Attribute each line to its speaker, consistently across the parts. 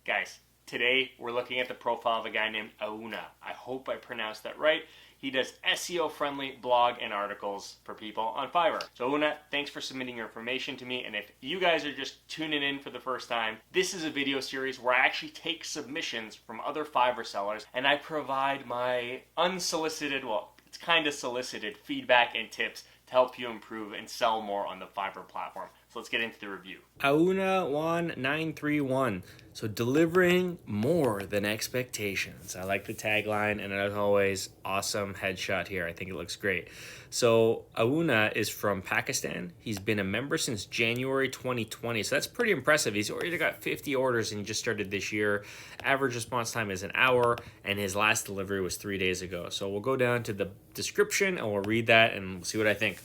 Speaker 1: Guys, today we're looking at the profile of a guy named Auna. I hope I pronounced that right. He does SEO-friendly blog and articles for people on Fiverr. So Auna, thanks for submitting your information to me. And if you guys are just tuning in for the first time, this is a video series where I actually take submissions from other Fiverr sellers and I provide my unsolicited, well, it's kind of solicited feedback and tips to help you improve and sell more on the Fiverr platform. So let's get into the review.
Speaker 2: Auna1931. So delivering more than expectations. I like the tagline, and as always, awesome headshot here. I think it looks great. So Auna is from Pakistan. He's been a member since January 2020. So that's pretty impressive. He's already got 50 orders and he just started this year. Average response time is an hour, and his last delivery was 3 days ago. So we'll go down to the description and we'll read that and we'll see what I think.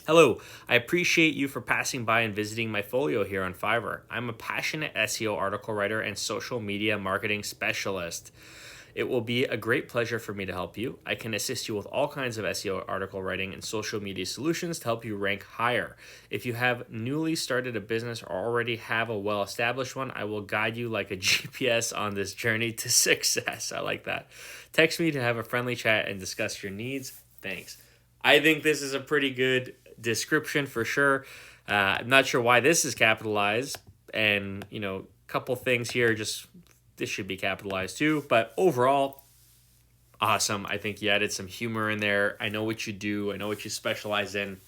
Speaker 2: Hello, I appreciate you for passing by and visiting my folio here on Fiverr. I'm a passionate SEO article writer and social media marketing specialist. It will be a great pleasure for me to help you. I can assist you with all kinds of SEO article writing and social media solutions to help you rank higher. If you have newly started a business or already have a well-established one, I will guide you like a GPS on this journey to success. I like that. Text me to have a friendly chat and discuss your needs. Thanks. I think this is a pretty good description for sure. I'm not sure why this is capitalized, and a couple things here, just this should be capitalized too, but overall awesome. I think you added some humor in there. I know what you do, I know what you specialize in,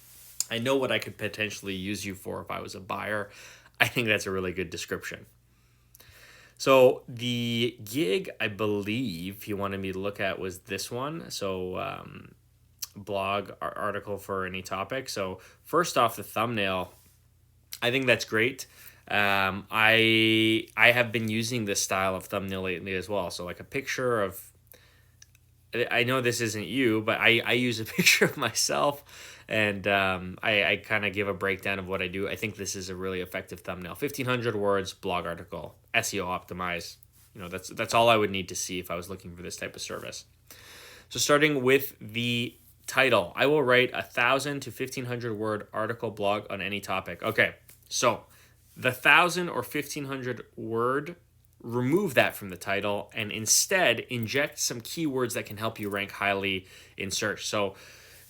Speaker 2: I know what I could potentially use you for if I was a buyer. I think that's a really good description. So the gig I believe he wanted me to look at was this one. So blog article for any topic. So first off, the thumbnail, I think that's great. I have been using this style of thumbnail lately as well. So like a picture of, I know this isn't you, but I use a picture of myself, and I kind of give a breakdown of what I do. I think this is a really effective thumbnail. 1,500 words, blog article, SEO optimized. That's all I would need to see if I was looking for this type of service. So starting with the title, I will write 1,000 to 1,500 word article blog on any topic. Okay, so the 1,000 or 1,500 word, remove that from the title and instead inject some keywords that can help you rank highly in search. So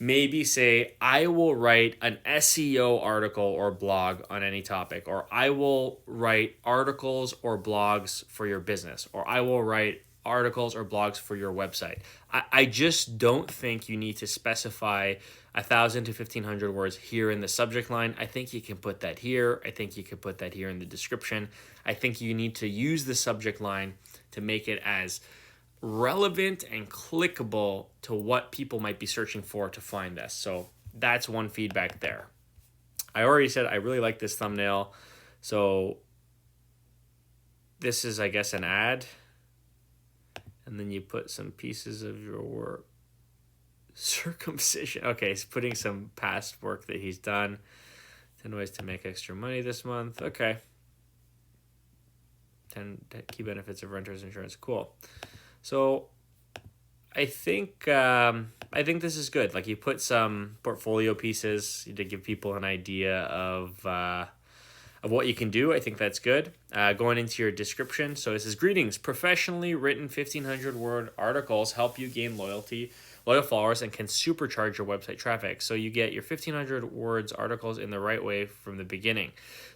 Speaker 2: maybe say, I will write an SEO article or blog on any topic, or I will write articles or blogs for your business, or I will write articles or blogs for your website. I just don't think you need to specify 1,000 to 1,500 words here in the subject line. I think you can put that here. I think you could put that here in the description. I think you need to use the subject line to make it as relevant and clickable to what people might be searching for to find this. So that's one feedback there. I already said I really like this thumbnail. So this is, I guess, an ad. And then you put some pieces of your work. Circumcision. Okay, he's putting some past work that he's done. 10 ways to make extra money this month. Okay. 10 key benefits of renter's insurance. Cool. So I think this is good. Like, you put some portfolio pieces to give people an idea of what you can do. I think that's good. Going into your description. So this is greetings. Professionally written 1,500 word articles help you gain loyal followers and can supercharge your website traffic. So you get your 1,500 words articles in the right way from the beginning.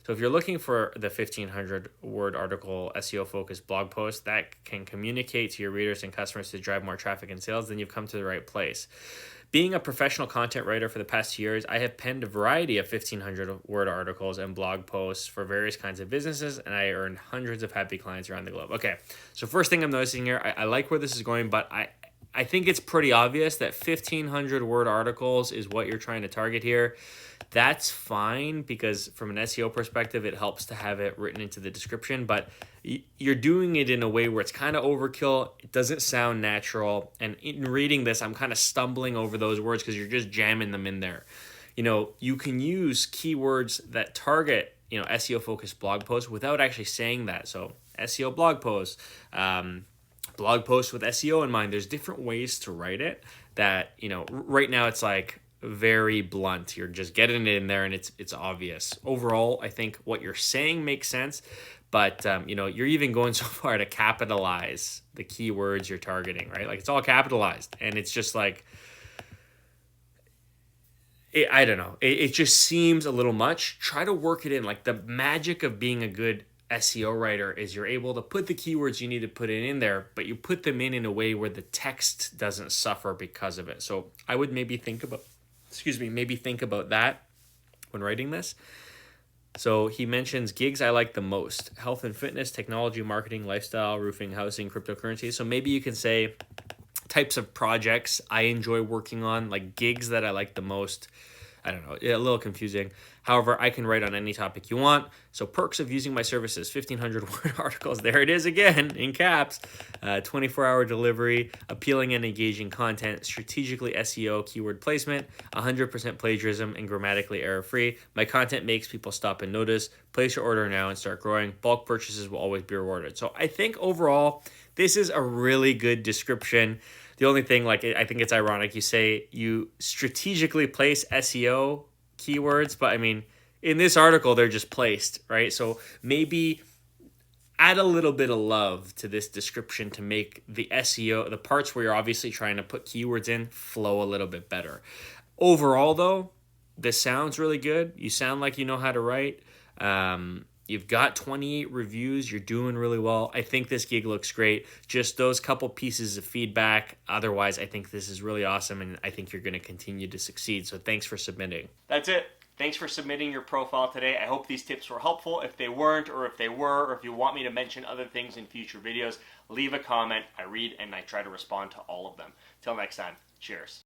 Speaker 2: So if you're looking for the 1,500 word article SEO focused blog post that can communicate to your readers and customers to drive more traffic and sales, then you've come to the right place. Being a professional content writer for the past 2 years, I have penned a variety of 1,500 word articles and blog posts for various kinds of businesses, and I earned hundreds of happy clients around the globe. Okay, so first thing I'm noticing here, I like where this is going, but I think it's pretty obvious that 1,500 word articles is what you're trying to target here. That's fine, because from an SEO perspective, it helps to have it written into the description, but you're doing it in a way where it's kind of overkill. It doesn't sound natural. And in reading this, I'm kind of stumbling over those words because you're just jamming them in there. You can use keywords that target, SEO focused blog posts without actually saying that. So SEO blog posts, blog posts with SEO in mind. There's different ways to write it that, right now it's like very blunt. You're just getting it in there and it's obvious. Overall, I think what you're saying makes sense, But you're even going so far to capitalize the keywords you're targeting, right? Like, it's all capitalized, and it's just like, I don't know. It just seems a little much. Try to work it in. Like, the magic of being a good SEO writer is you're able to put the keywords you need to put in there, but you put them in a way where the text doesn't suffer because of it. So I would maybe think about that when writing this. So he mentions gigs I like the most: health and fitness, technology, marketing, lifestyle, roofing, housing, cryptocurrency. So maybe you can say types of projects I enjoy working on, like gigs that I like the most. I don't know, a little confusing. However, I can write on any topic you want. So perks of using my services: 1,500 word articles. There it is again, in caps. 24-hour delivery, appealing and engaging content, strategically SEO keyword placement, 100% plagiarism, and grammatically error-free. My content makes people stop and notice. Place your order now and start growing. Bulk purchases will always be rewarded. So I think overall, this is a really good description. The only thing, like, I think it's ironic you say you strategically place SEO keywords, but I mean, in this article, they're just placed, right? So maybe add a little bit of love to this description to make the SEO, the parts where you're obviously trying to put keywords in, flow a little bit better. Overall, though, this sounds really good. You sound like you know how to write. You've got 28 reviews. You're doing really well. I think this gig looks great. Just those couple pieces of feedback. Otherwise, I think this is really awesome, and I think you're going to continue to succeed. So thanks for submitting.
Speaker 1: That's it. Thanks for submitting your profile today. I hope these tips were helpful. If they weren't, or if they were, or if you want me to mention other things in future videos, leave a comment. I read and I try to respond to all of them. Till next time, cheers.